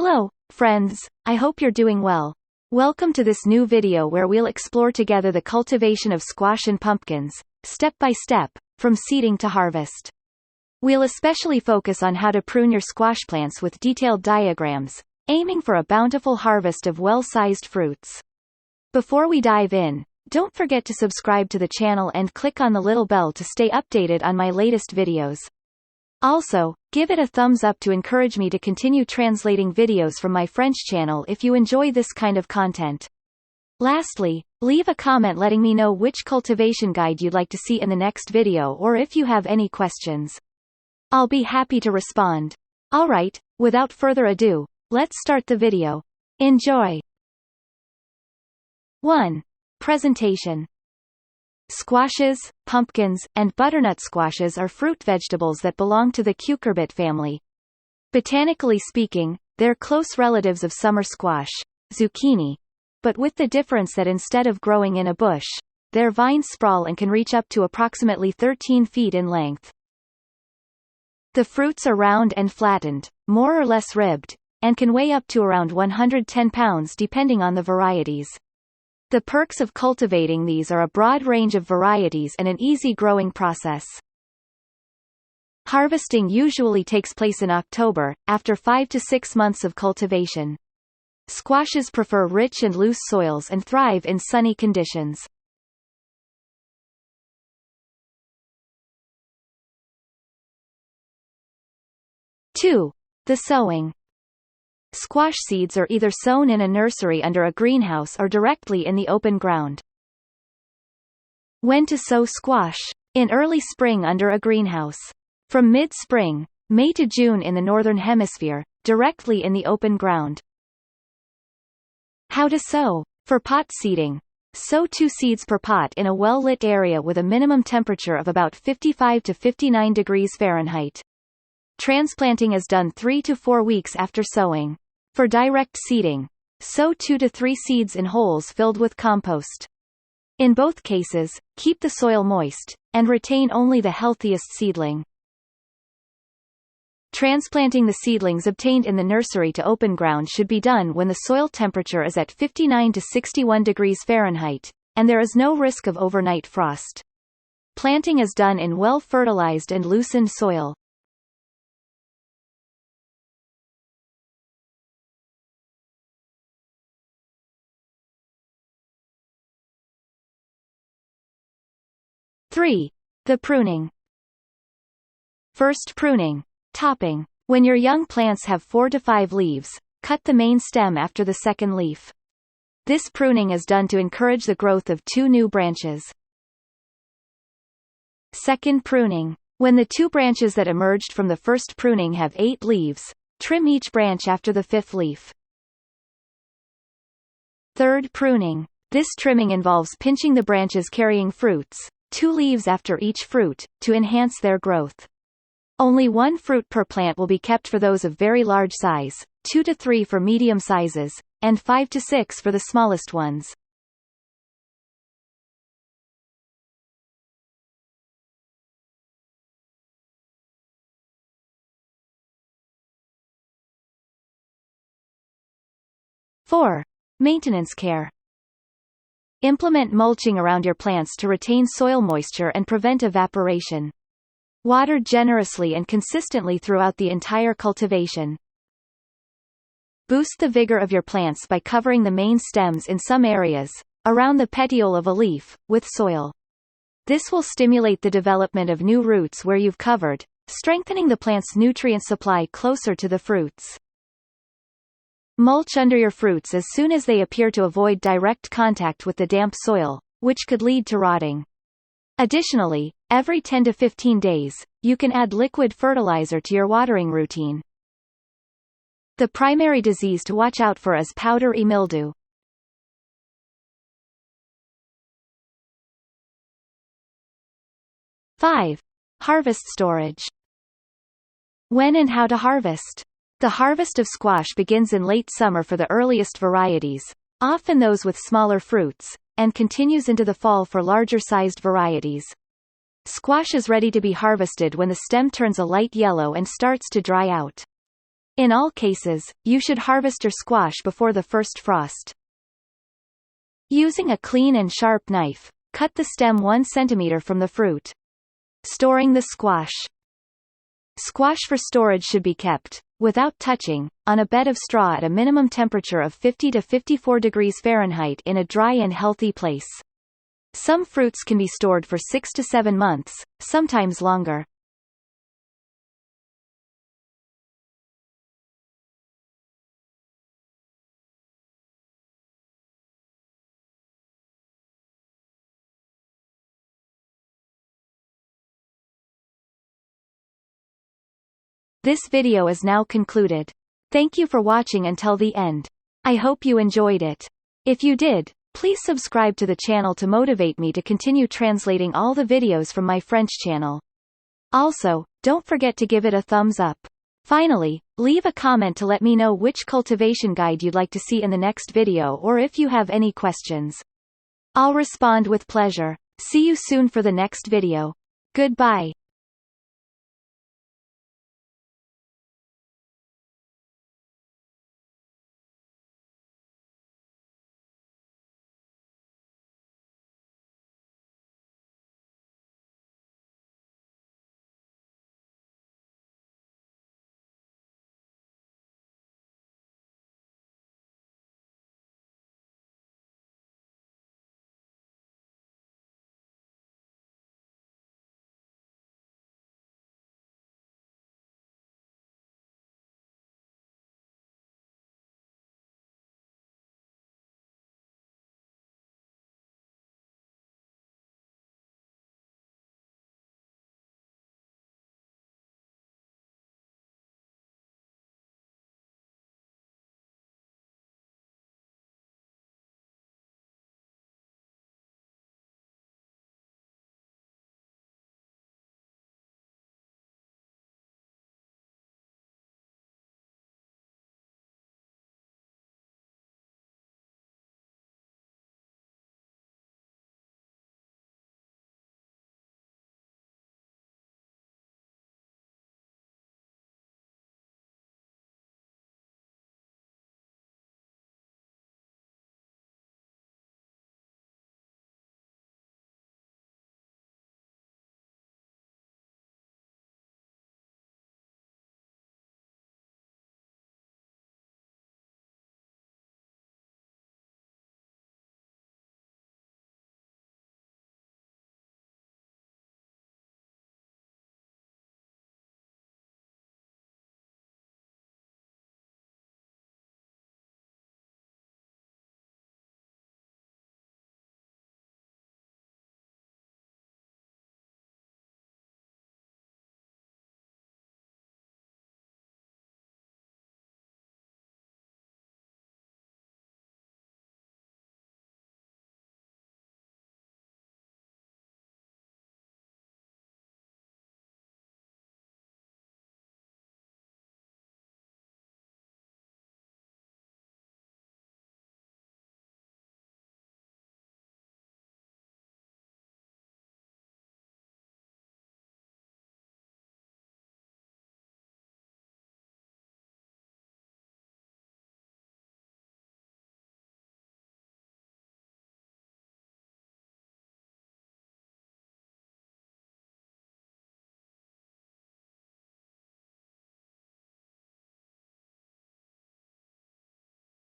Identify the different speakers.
Speaker 1: Hello, friends, I hope you're doing well. Welcome to this new video where we'll explore together the cultivation of squash and pumpkins, step by step, from seeding to harvest. We'll especially focus on how to prune your squash plants with detailed diagrams, aiming for a bountiful harvest of well-sized fruits. Before we dive in, don't forget to subscribe to the channel and click on the little bell to stay updated on my latest videos. Also, give it a thumbs up to encourage me to continue translating videos from my French channel if you enjoy this kind of content. Lastly, leave a comment letting me know which cultivation guide you'd like to see in the next video or if you have any questions. I'll be happy to respond. Alright, without further ado, let's start the video. Enjoy! 1. Presentation. Squashes, pumpkins, and butternut squashes are fruit vegetables that belong to the cucurbit family. Botanically speaking, they're close relatives of summer squash, zucchini, but with the difference that instead of growing in a bush, their vines sprawl and can reach up to approximately 13 feet in length. The fruits are round and flattened, more or less ribbed, and can weigh up to around 110 pounds depending on the varieties. The perks of cultivating these are a broad range of varieties and an easy growing process. Harvesting usually takes place in October, after 5 to 6 months of cultivation. Squashes prefer rich and loose soils and thrive in sunny conditions. Two. The sowing. Squash seeds are either sown in a nursery under a greenhouse or directly in the open ground. When to sow squash? In early spring under a greenhouse. From mid-spring, May to June in the Northern Hemisphere, directly in the open ground. How to sow? For pot seeding, sow 2 seeds per pot in a well-lit area with a minimum temperature of about 55 to 59 degrees Fahrenheit. Transplanting is done 3 to 4 weeks after sowing. For direct seeding, sow 2 to 3 seeds in holes filled with compost. In both cases, keep the soil moist, and retain only the healthiest seedling. Transplanting the seedlings obtained in the nursery to open ground should be done when the soil temperature is at 59 to 61 degrees Fahrenheit, and there is no risk of overnight frost. Planting is done in well-fertilized and loosened soil. Three. The pruning. First, pruning. Topping. When your young plants have 4 to 5 leaves, cut the main stem after the second leaf. This pruning is done to encourage the growth of 2 new branches. Second, pruning. When the 2 branches that emerged from the first pruning have 8 leaves, trim each branch after the 5th leaf. Third, pruning. This trimming involves pinching the branches carrying fruits, 2 leaves after each fruit, to enhance their growth. Only 1 fruit per plant will be kept for those of very large size, 2 to 3 for medium sizes, and 5 to 6 for the smallest ones. Four. Maintenance care. Implement mulching around your plants to retain soil moisture and prevent evaporation. Water generously and consistently throughout the entire cultivation. Boost the vigor of your plants by covering the main stems in some areas, around the petiole of a leaf, with soil. This will stimulate the development of new roots where you've covered, strengthening the plant's nutrient supply closer to the fruits. Mulch under your fruits as soon as they appear to avoid direct contact with the damp soil, which could lead to rotting. Additionally, every 10 to 15 days, you can add liquid fertilizer to your watering routine. The primary disease to watch out for is powdery mildew. Five. Harvest storage. When and how to harvest. The harvest of squash begins in late summer for the earliest varieties, often those with smaller fruits, and continues into the fall for larger-sized varieties. Squash is ready to be harvested when the stem turns a light yellow and starts to dry out. In all cases, you should harvest your squash before the first frost. Using a clean and sharp knife, cut the stem 1 cm from the fruit. Storing the squash. Squash for storage should be kept, without touching, on a bed of straw at a minimum temperature of 50 to 54 degrees Fahrenheit in a dry and healthy place. Some fruits can be stored for 6 to 7 months, sometimes longer. This video is now concluded. Thank you for watching until the end. I hope you enjoyed it. If you did, please subscribe to the channel to motivate me to continue translating all the videos from my French channel. Also, don't forget to give it a thumbs up. Finally, leave a comment to let me know which cultivation guide you'd like to see in the next video or if you have any questions. I'll respond with pleasure. See you soon for the next video. Goodbye.